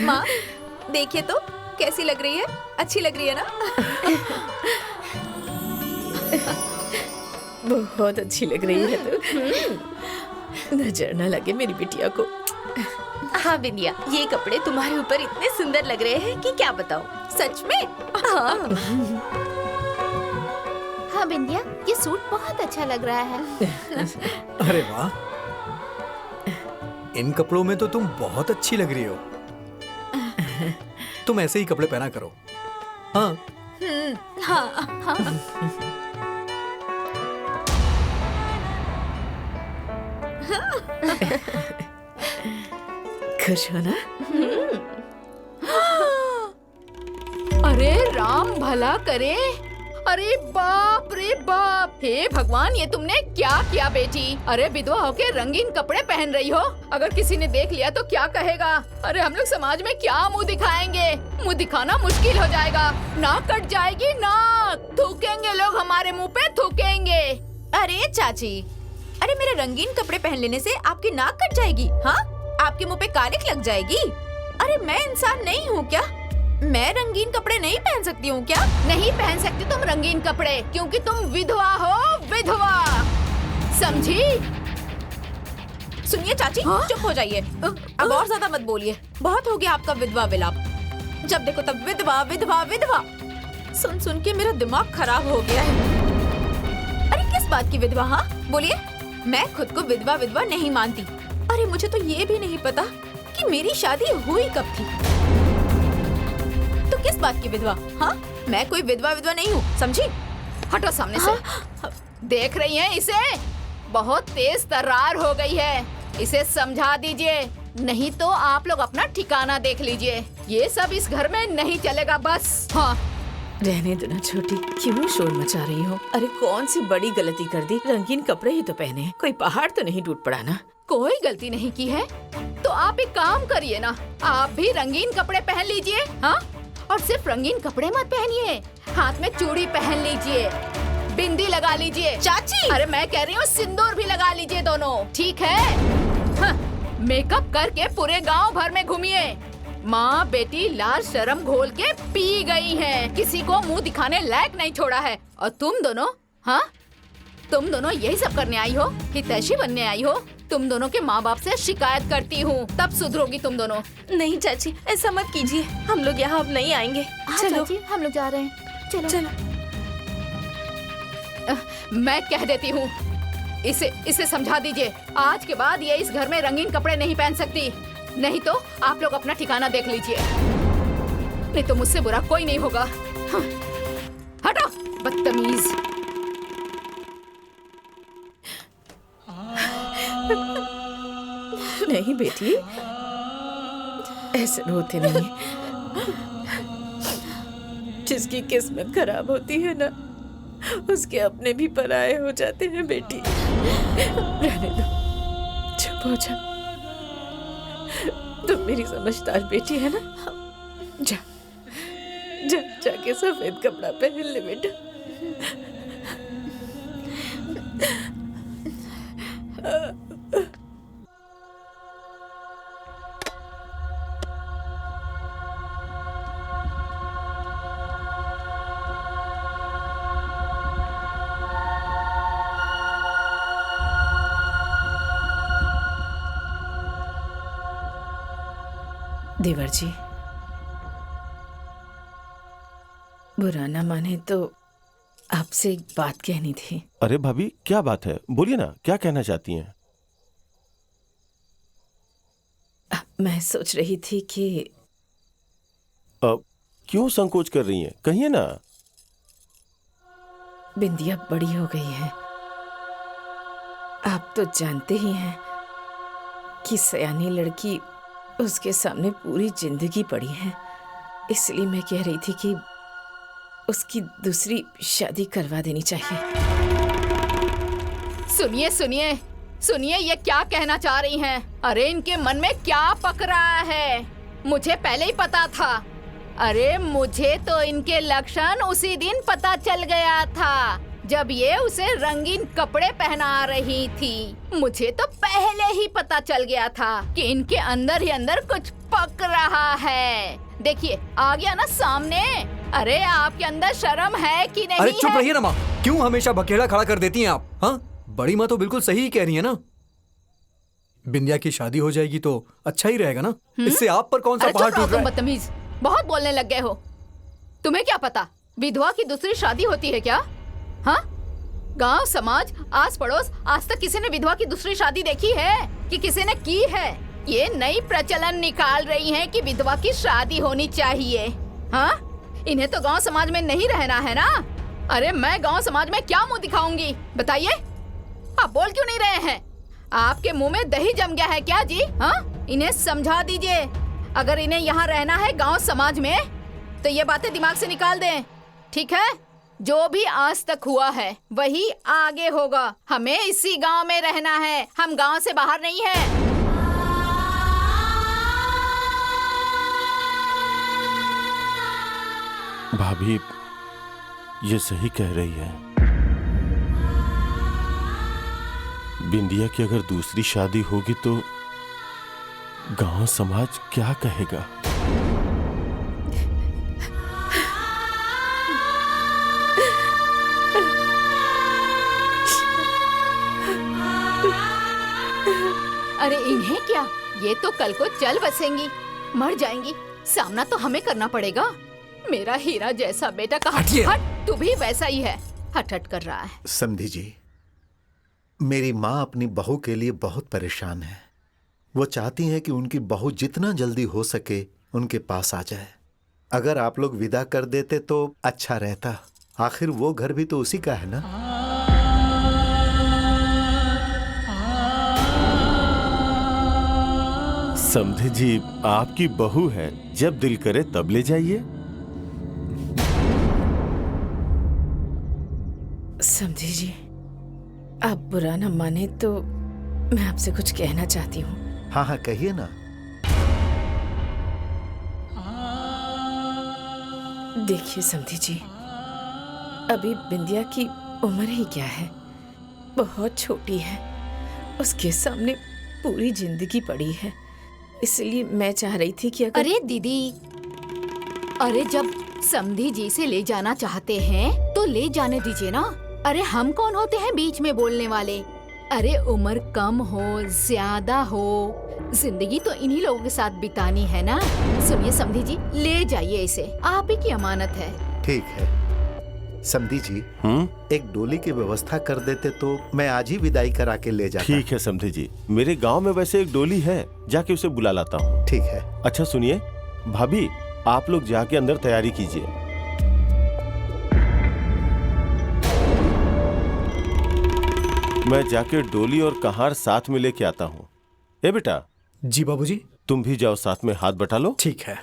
माँ देखिए तो कैसी लग रही है, अच्छी लग रही है ना? बहुत अच्छी लग रही है तू। नजर ना लगे मेरी बिटिया को। हाँ बिंदिया, ये कपड़े तुम्हारे ऊपर इतने सुंदर लग रहे हैं कि क्या बताऊं। सच में? हाँ हाँ बिंदिया, ये सूट बहुत अच्छा लग रहा है। अरे वाह, इन कपड़ों में तो तुम बहुत अच्छी लग रही हो। तुम ऐसे ही कपड़े पहना करो। हाँ हाँ हाँ। खुश हो ना? अरे राम भला करे। अरे बाप रे बाप, हे भगवान, ये तुमने क्या किया बेटी? अरे विधवा होके रंगीन कपड़े पहन रही हो, अगर किसी ने देख लिया तो क्या कहेगा? अरे हम लोग समाज में क्या मुंह दिखाएंगे? मुंह दिखाना मुश्किल हो जाएगा, नाक कट जाएगी, नाक थूकेंगे लोग, हमारे मुंह पे थूकेंगे। अरे चाची, अरे मेरे रंगीन कपड़े पहन लेने से आपकी नाक कट जाएगी? हाँ, आपके मुंह पे कालिख लग जाएगी? अरे मैं इंसान नहीं हूँ क्या? मैं रंगीन कपड़े नहीं पहन सकती हूँ क्या? नहीं पहन सकती तुम रंगीन कपड़े, क्योंकि तुम विधवा हो, विधवा, समझी? सुनिए चाची, चुप हो जाइए। अब और ज्यादा मत बोलिए, बहुत हो गया आपका विधवा विलाप। जब देखो तब विधवा विधवा विधवा, सुन सुन के मेरा दिमाग खराब हो गया है। अरे किस बात की विधवा? हाँ बोलिए। मैं खुद को विधवा विधवा नहीं मानती। अरे मुझे तो ये भी नहीं पता कि मेरी शादी हुई कब थी। तो किस बात की विधवा? हाँ, मैं कोई विधवा विधवा नहीं हूँ, समझी? हटो सामने से। देख रही हैं इसे? बहुत तेज तर्रार हो गई है, इसे समझा दीजिए, नहीं तो आप लोग अपना ठिकाना देख लीजिए। ये सब इस घर में नहीं चलेगा बस। हाँ रहने दो ना छोटी, क्यों शोर मचा रही हो? अरे कौन सी बड़ी गलती कर दी? रंगीन कपड़े ही तो पहने हैं, कोई पहाड़ तो नहीं टूट पड़ा ना? कोई गलती नहीं की है तो आप एक काम करिए ना, आप भी रंगीन कपड़े पहन लीजिए। हाँ, और सिर्फ रंगीन कपड़े मत पहनिए, हाथ में चूड़ी पहन लीजिए, बिंदी लगा लीजिए। चाची, अरे मैं कह रही हूँ सिंदूर भी लगा लीजिए दोनों, ठीक है? हाँ, मेकअप करके पूरे गांव भर में घूमिए। माँ बेटी लाज शर्म घोल के पी गई हैं, किसी को मुंह दिखाने लायक नहीं छोड़ा है। और तुम दोनों, हाँ तुम दोनों यही सब करने आई हो, हितैषी बनने आई हो? तुम दोनों के माँ बाप से शिकायत करती हूँ, तब सुधरोगी तुम दोनों। नहीं चाची, ऐसा मत कीजिए, हम लोग यहाँ अब नहीं आएंगे। चलो चाची, हम लोग जा रहे हैं, चलो चलो। मैं कह देती हूँ, इसे समझा दीजिए, आज के बाद ये इस घर में रंगीन कपड़े नहीं पहन सकती, नहीं तो आप लोग अपना ठिकाना देख लीजिए, नहीं तो मुझसे बुरा कोई नहीं होगा। हाँ, हटो बदतमीज। नहीं बेटी, ऐसे रोते नहीं। जिसकी किस्मत खराब होती है ना, उसके अपने भी पराये हो जाते हैं बेटी। रहने दो, चुप हो जा। तुम मेरी समझदार बेटी है ना? जा जा, जाके सफेद कपड़ा पहन ले बेटा। देवर जी, बुरा ना माने तो आपसे एक बात कहनी थी। अरे भाभी, क्या बात है? बोलिए ना, क्या कहना चाहती हैं? मैं सोच रही थी कि क्यों संकोच कर रही हैं? कहिए ना। बिंदिया बड़ी हो गई है, आप तो जानते ही हैं कि सयानी लड़की उसके सामने पूरी जिंदगी पड़ी है, इसलिए मैं कह रही थी कि उसकी दूसरी शादी करवा देनी चाहिए। सुनिए सुनिए सुनिए, ये क्या कहना चाह रही हैं? अरे इनके मन में क्या पक रहा है, मुझे पहले ही पता था। अरे मुझे तो इनके लक्षण उसी दिन पता चल गया था जब ये उसे रंगीन कपड़े पहना रही थी। मुझे तो पहले ही पता चल गया था कि इनके अंदर ही अंदर कुछ पक रहा है। देखिए आ गया ना सामने। अरे आपके अंदर शर्म है कि नहीं? अरे चुप है? रहिए ना माँ, क्यों हमेशा बखेड़ा खड़ा कर देती हैं आप? हाँ, बड़ी माँ तो बिल्कुल सही ही कह रही है ना। बिंदिया की शादी हो जाएगी तो अच्छा ही रहेगा ना। इससे आप पर कौन सा अरे पहाड़ चुप रहो टूट रहा तुम है? बदतमीज, बहुत बोलने लग गए हो। तुम्हें क्या पता विधवा की दूसरी शादी होती है क्या? हाँ, गांव समाज आस पड़ोस आज तक किसी ने विधवा की दूसरी शादी देखी है कि किसी ने की है? ये नई प्रचलन निकाल रही हैं कि विधवा की शादी होनी चाहिए। हाँ, इन्हें तो गांव समाज में नहीं रहना है ना। अरे मैं गांव समाज में क्या मुंह दिखाऊंगी बताइए? आप बोल क्यों नहीं रहे हैं? आपके मुंह में दही जम गया है क्या जी? हाँ, इन्हें समझा दीजिए। अगर इन्हें यहाँ रहना है गांव समाज में तो ये बातें दिमाग से निकाल दें, ठीक है? जो भी आज तक हुआ है वही आगे होगा। हमें इसी गांव में रहना है, हम गांव से बाहर नहीं हैं। भाभी ये सही कह रही है। बिंदिया की अगर दूसरी शादी होगी तो गांव समाज क्या कहेगा? अरे इन्हें क्या, ये तो कल को चल बसेंगी, मर जाएंगी। सामना तो हमें करना पड़ेगा। मेरा हीरा जैसा बेटा कहाँ? हटिए। हट, तू भी वैसा ही है, हट हट कर रहा है। समधी जी, मेरी माँ अपनी बहू के लिए बहुत परेशान है। वो चाहती हैं कि उनकी बहू जितना जल्दी हो सके उनके पास आ जाए। अगर आप लोग विदा कर देते तो अच्छा रहता। आखिर वो घर भी तो उसी का है ना। समझे जी, आपकी बहू है, जब दिल करे तब ले जाइए। समझी जी, आप बुरा न माने तो मैं आपसे कुछ कहना चाहती हूँ। हाँ हाँ कहिए ना। देखिए समधी जी, अभी बिंदिया की उम्र ही क्या है, बहुत छोटी है। उसके सामने पूरी जिंदगी पड़ी है। इसलिए मैं चाह रही थी कि अरे दीदी, अरे जब समधी जी से ले जाना चाहते हैं तो ले जाने दीजिए ना। अरे हम कौन होते हैं बीच में बोलने वाले? अरे उम्र कम हो ज्यादा हो, जिंदगी तो इन्हीं लोगों के साथ बितानी है ना। सुनिए समधी जी, ले जाइए इसे, आप ही की अमानत है। ठीक है समधी जी, एक डोली की व्यवस्था कर देते तो मैं आज ही विदाई करा के ले जाता। ठीक है समधी जी, मेरे गांव में वैसे एक डोली है, जाके उसे बुला लाता हूँ। ठीक है। अच्छा सुनिए भाभी, आप लोग जाके अंदर तैयारी कीजिए। मैं जाके डोली और कहार साथ में लेके आता हूँ। ए बेटा। जी बाबूजी। तुम भी जाओ, साथ में हाथ बटा लो। ठीक है।